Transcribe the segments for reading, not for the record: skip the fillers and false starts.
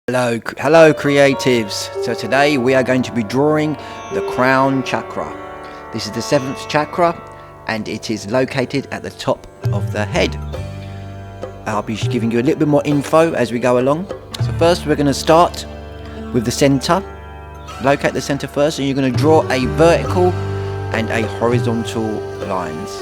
Hello creatives. So today we are going to be drawing the Crown Chakra. This is the 7th Chakra and it is located at the top of the head. I'll be giving you a little bit more info as we go along. So first we're going to start with the center. Locate the center first, and you're going to draw a vertical and a horizontal lines.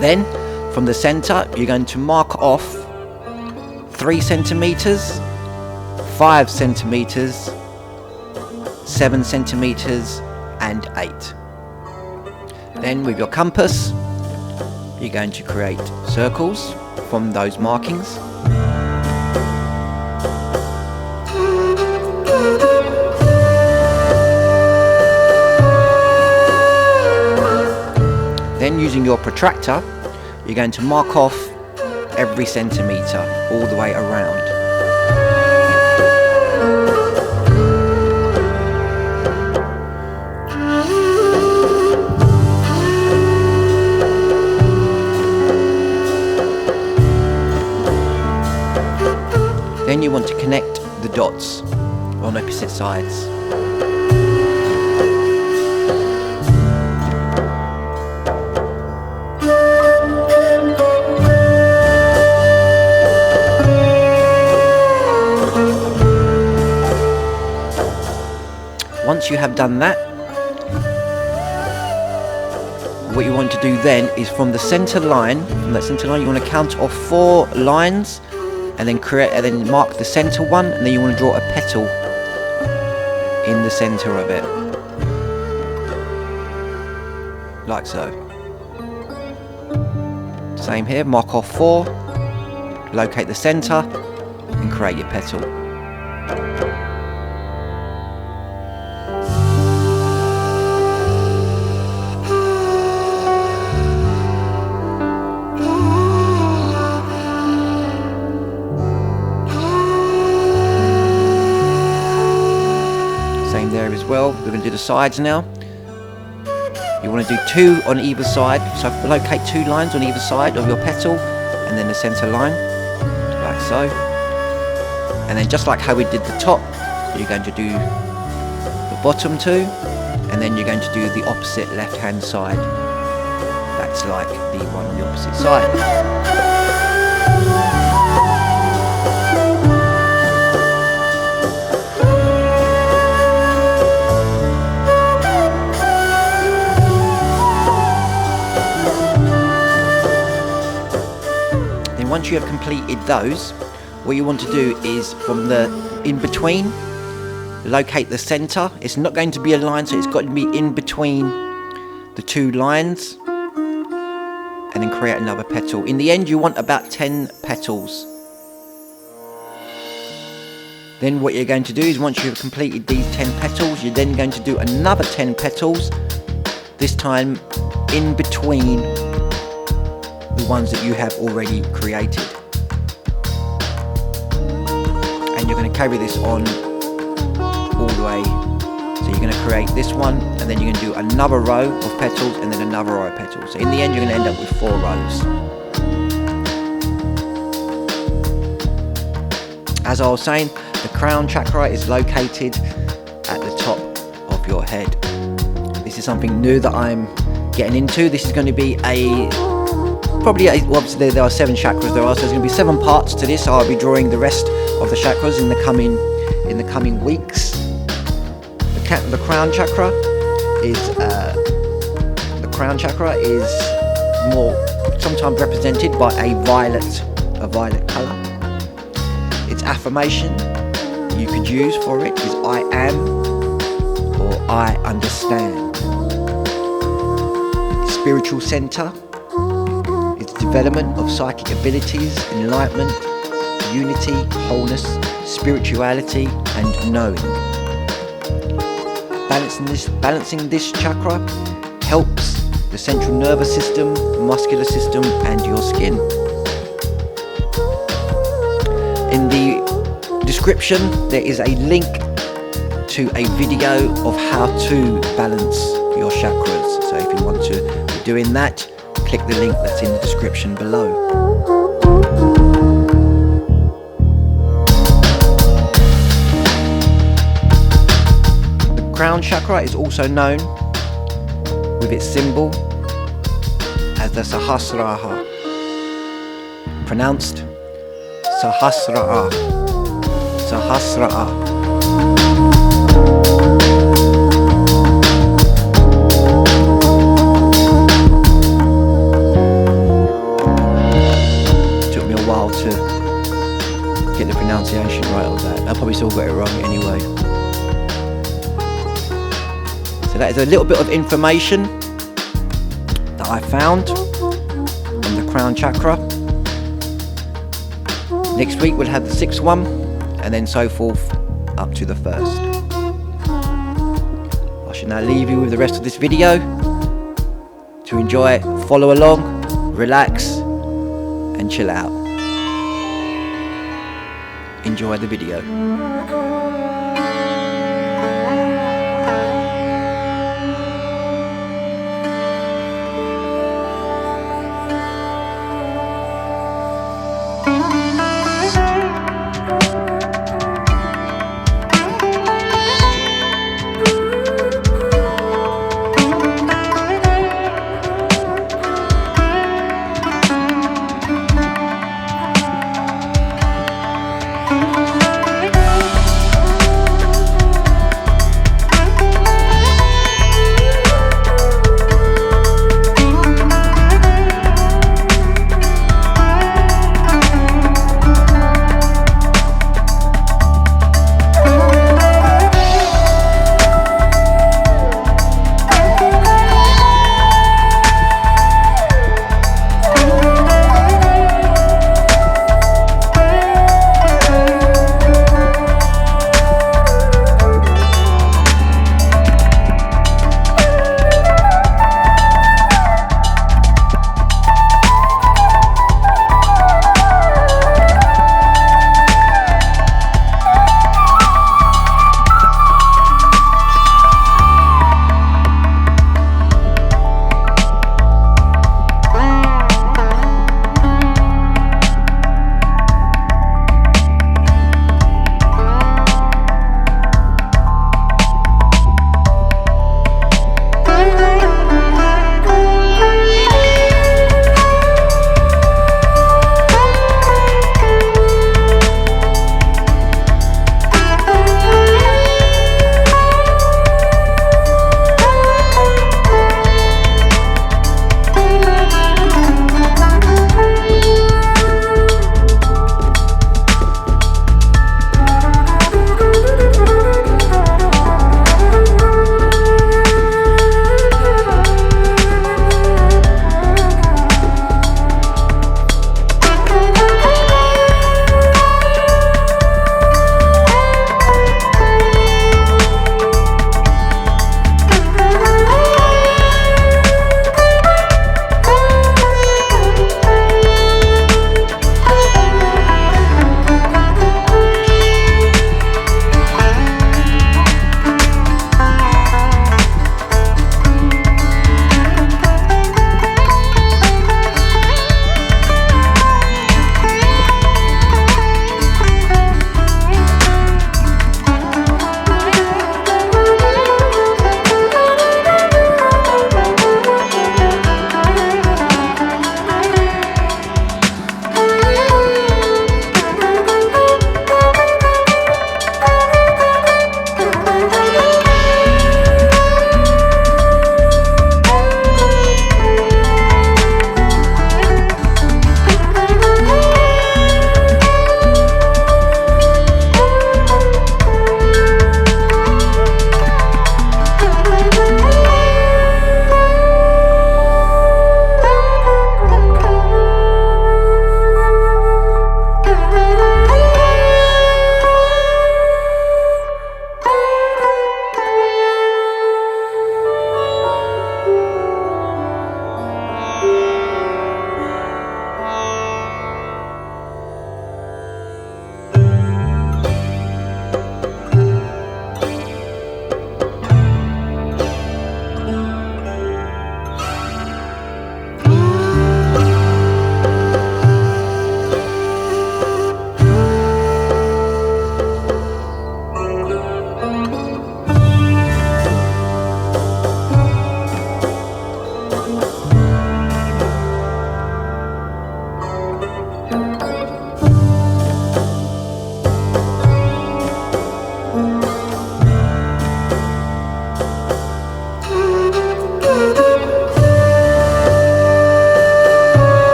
Then from the center you're going to mark off 3 centimeters, 5 centimeters, 7 centimeters and 8. Then with your compass you're going to create circles from those markings. Then using your protractor you're going to mark off every centimeter all the way around. Then you want to connect the dots on opposite sides. Once you have done that, what you want to do then is from that center line you want to count off 4 lines and then mark the center one, and then you want to draw a petal in the center of it, like so. Same here, mark off 4, locate the center and create your petal. Same there as well. We're going to do the sides now. You want to do 2 on either side, so locate 2 lines on either side of your petal and then the center line, like so. And then just like how we did the top, you're going to do the bottom 2, and then you're going to do the opposite left hand side. That's like the one on the opposite side. Once you have completed those, what you want to do is from the in between, locate the center. It's not going to be a line, so it's got to be in between the 2 lines, and then create another petal. In the end you want about 10 petals. Then what you're going to do is once you've completed these 10 petals, you're then going to do another 10 petals, this time in between the ones that you have already created. And you're going to carry this on all the way. So you're going to create this one, and then you're going to do another row of petals, and then another row of petals. So in the end you're going to end up with 4 rows. As I was saying, the Crown Chakra is located at the top of your head. This is something new that I'm getting into. This is going to be obviously there are 7 chakras, so there's going to be 7 parts to this. So I'll be drawing the rest of the chakras in the coming weeks. The Crown Chakra is more sometimes represented by a violet colour. Its affirmation you could use for it is I am, or I understand. Spiritual center, development of psychic abilities, enlightenment, unity, wholeness, spirituality and knowing. Balancing this chakra helps the central nervous system, muscular system and your skin. In the description there is a link to a video of how to balance your chakras. So if you want to be doing that, click the link that's in the description below. Crown Chakra is also known with its symbol as the SAHASRARA, pronounced SAHASRARA. SAHASRARA. Took me a while to get the pronunciation right of that. I probably still got it wrong anyway. So that is a little bit of information that I found on the Crown Chakra. Next week we'll have the 6th one, and then so forth up to the 1st. I shall now leave you with the rest of this video to enjoy it, follow along, relax and chill out. Enjoy the video.